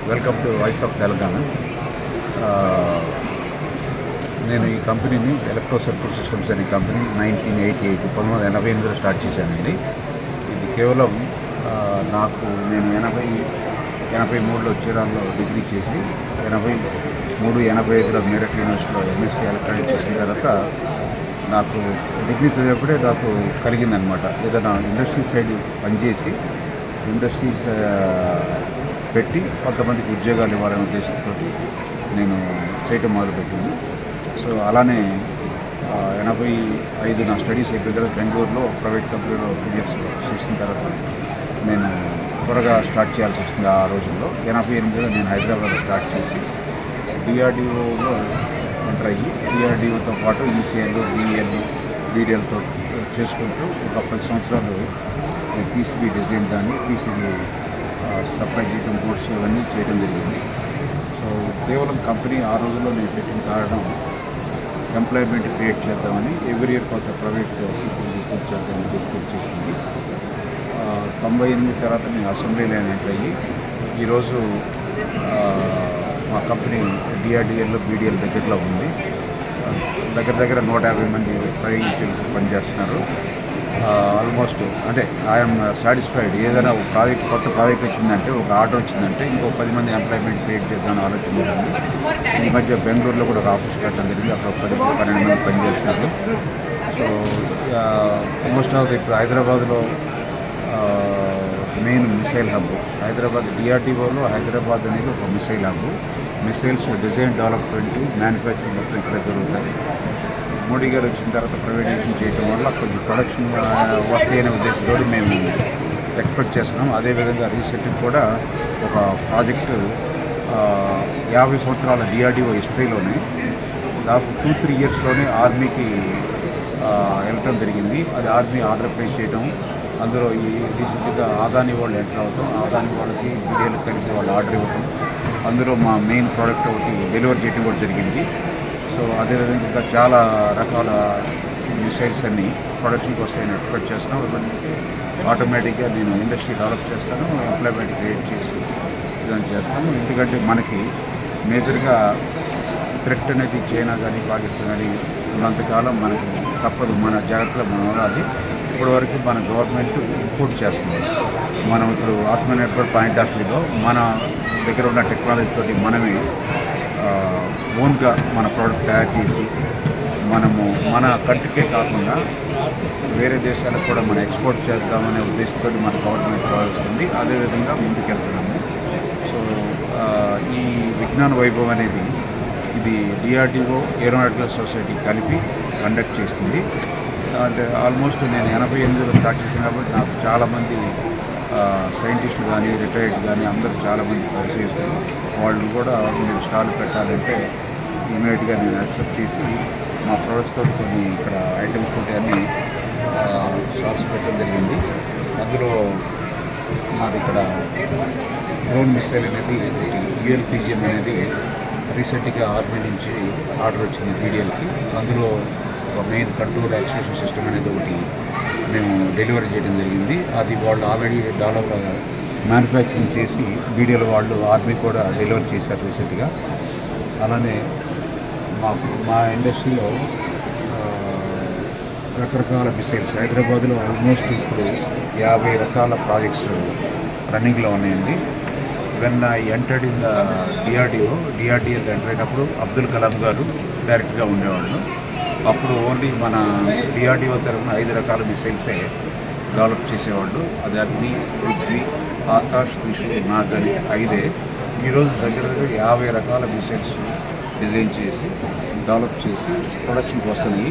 Welcome to voice of Telangana. నేను ఈ కంపెనీని ఎలక్ట్రో సర్క్యూట్ సిస్టమ్స్ అనే కంపెనీ 1988 స్టార్ట్ చేశానండి. ఇది కేవలం నేను 83లో చీరాల్లో డిగ్రీ చేసి 85లో మెరట్ యూనివర్సిటీలో ఎంఎస్సీ ఎలక్ట్రానిక్స్ చేసిన తర్వాత నాకు డిగ్రీ చదివేప్పుడే నాకు కలిగిందనమాట. ఏదైనా ఇండస్ట్రీ సైడ్ పనిచేసి ఇండస్ట్రీస్ పెట్టి కొంతమందికి ఉద్యోగాలు ఇవ్వాలనే ఉద్దేశంతో నేను చేయటం మొదలుపెట్టింది. సో అలానే 85 నా స్టడీస్ అయిపోయిన తర్వాత బెంగళూరులో ప్రైవేట్ కంపెనీలో 2 years చేసిన తర్వాత నేను త్వరగా స్టార్ట్ చేయాల్సి వస్తుంది. ఆ రోజుల్లో 88లో నేను హైదరాబాద్లో స్టార్ట్ చేసి డిఆర్డిఓలో ఎంటర్ అయ్యి డిఆర్డిఓతో పాటు ఈసీఎల్, బిఎల్, బీడిఎల్తో చేసుకుంటూ ఒక 10 సంవత్సరాలు పీసీబీ డిజైన్ కానీ పీసీబీ సప్లై చేయడం, కోర్స్ ఇవన్నీ చేయడం జరిగింది. సో కేవలం కంపెనీ ఆ రోజుల్లో నేను పెట్టిన కారణం ఎంప్లాయ్మెంట్ క్రియేట్ చేద్దామని, ఎవ్రీ ఇయర్ కొంత ప్రైవేట్ పీపుల్ తీసుకొచ్చి చేద్దామని తీసుకొచ్చి చేసింది. 98 తర్వాత నేను అసెంబ్లీలో ఎంటర్ అయ్యి ఈరోజు మా కంపెనీ డిఆర్డిఎల్లో, బీడిఎల్ దగ్గరలో ఉంది. దగ్గర 150 మంది ట్రైనింగ్ పనిచేస్తున్నారు. ఆల్మోస్ట్ అంటే ఐఎమ్ సాటిస్ఫైడ్. ఏదైనా ఒక ప్రాజెక్ట్, కొత్త ప్రాజెక్ట్ వచ్చిందంటే, ఒక ఆర్డర్ వచ్చిందంటే ఇంకో 10 మంది ఎంప్లాయ్మెంట్ క్రియేట్ చేద్దామని ఆలోచన జరిగింది. ఈ మధ్య బెంగళూరులో కూడా ఆఫీస్ పెట్టడం జరిగింది. అక్కడ 10-12 మంది పనిచేస్తున్నారు. సో మోస్ట్ ఆఫ్ ఇప్పుడు హైదరాబాద్లో మెయిన్ మిసైల్ హబ్ హైదరాబాద్. డిఆర్డిఓలో హైదరాబాద్ అనేది ఒక missile hub. Missiles design, development, manufacturing మొత్తం ఇక్కడ జరుగుతాయి. మోడీ గారు వచ్చిన తర్వాత ప్రైవేటైజేషన్ చేయడం వల్ల కొంచెం ప్రొడక్షన్ వస్తాయనే ఉద్దేశంతో మేము ఎక్స్పెక్ట్ చేస్తున్నాం. అదేవిధంగా రీసెంట్గా కూడా ఒక ప్రాజెక్టు 50 సంవత్సరాల డిఆర్డిఓ హిస్టరీలోనే దాదాపు 2-3 yearsలోనే ఆర్మీకి వెళ్ళటం జరిగింది. అది ఆర్మీ ఆర్డర్ ప్లేస్ చేయడం, అందులో ఈ రీసెంట్గా ఆదాని వాళ్ళు ఎంటర్ అవడం, ఆదాని వాళ్ళకి బిడిఎల్ కలిపి వాళ్ళు ఆర్డర్ ఇవ్వడం, అందులో మా మెయిన్ ప్రోడక్ట్ ఒకటి డెలివరీ చేయడం కూడా జరిగింది. సో అదేవిధంగా ఇంకా చాలా రకాల మిసైల్స్ అన్నీ ప్రొడక్షన్కి వస్తాయని ఎక్స్పెక్ట్ చేస్తున్నాం. ఆటోమేటిక్గా నేను ఇండస్ట్రీ డెవలప్ చేస్తాను, ఎంప్లాయ్మెంట్ క్రియేట్ చేసి ఇదని చేస్తాము. ఎందుకంటే మనకి మేజర్గా థ్రెట్ అనేది చైనా కానీ పాకిస్తాన్ కానీ ఉన్నంతకాలం మనకి తప్పదు, మన జాగ్రత్తలో మనం ఉండాలి. ఇప్పటివరకు మన గవర్నమెంట్ ఇంపోర్ట్ చేస్తుంది. మనం ఇప్పుడు ఆత్మనిర్భర్ పాయింట్ ఆఫ్ వ్యూలో మన దగ్గర ఉన్న టెక్నాలజీతో మనమే ఓన్గా మన ప్రోడక్ట్ తయారు చేసి మనము మన కంట్రీకే కాకుండా వేరే దేశాలకు కూడా మనం ఎక్స్పోర్ట్ చేద్దామనే ఉద్దేశంతో మన గవర్నమెంట్ భావిస్తుంది. అదేవిధంగా ముందుకెళ్తున్నాము. సో ఈ విజ్ఞాన వైభవం అనేది ఇది డిఆర్డిఓ, ఏరోనాటికల్ సొసైటీ కలిపి కండక్ట్ చేస్తుంది. అంటే ఆల్మోస్ట్ నేను 88లో స్టార్ట్ చేశాను కాబట్టి నాకు చాలామంది సైంటిస్టులు కానీ, రిటైర్డ్ కానీ అందరూ చాలామంది పరిచయిస్తారు. వాళ్ళు కూడా మీరు స్టాల్ పెట్టాలంటే ఇమీడియట్గా నేను యాక్సెప్ట్ చేసి మా ప్రొడక్ట్స్ తోటి కొన్ని ఇక్కడ ఐటమ్స్ తోటి అన్నీ స్టాల్స్ పెట్టడం జరిగింది. అందులో మాది ఇక్కడ డ్రోన్ మిసైల్ అనేది ULPGM అనేది రీసెంట్గా ఆర్మీ నుంచి ఆర్డర్ వచ్చింది బీడిఎల్కి. అందులో ఒక మెయిన్ కంట్రోల్ యాక్చుయేషన్ సిస్టమ్ అనేది ఒకటి మేము డెలివరీ చేయడం జరిగింది. అది వాళ్ళు ఆల్రెడీ మ్యానుఫ్యాక్చరింగ్ చేసి బీడిఎల్ వాళ్ళు ఆర్మీ కూడా డెలివరీ చేశారు రీసెంట్గా. అలానే మా ఇండస్ట్రీలో రకరకాల మిసైల్స్ హైదరాబాద్లో ఆల్మోస్ట్ ఇప్పుడు 50 రకాల ప్రాజెక్ట్స్ రన్నింగ్లో ఉన్నాయండి. When I entered in the DRDL enter అయినప్పుడు అబ్దుల్ కలాం గారు డైరెక్ట్గా ఉండేవాళ్ళు. అప్పుడు ఓన్లీ మన డిఆర్డిఓ తరఫున 5 రకాల మిసైల్సే డెవలప్ చేసేవాళ్ళు. అది అగ్ని, పృథ్వీ, ఆకాష్, త్రిశూల్, నాగ్ అని 5. ఈరోజు దగ్గర 50 రకాల మిసైల్స్ డిజైన్ చేసి డెవలప్ చేసి ప్రొడక్షన్కి వస్తున్నాయి.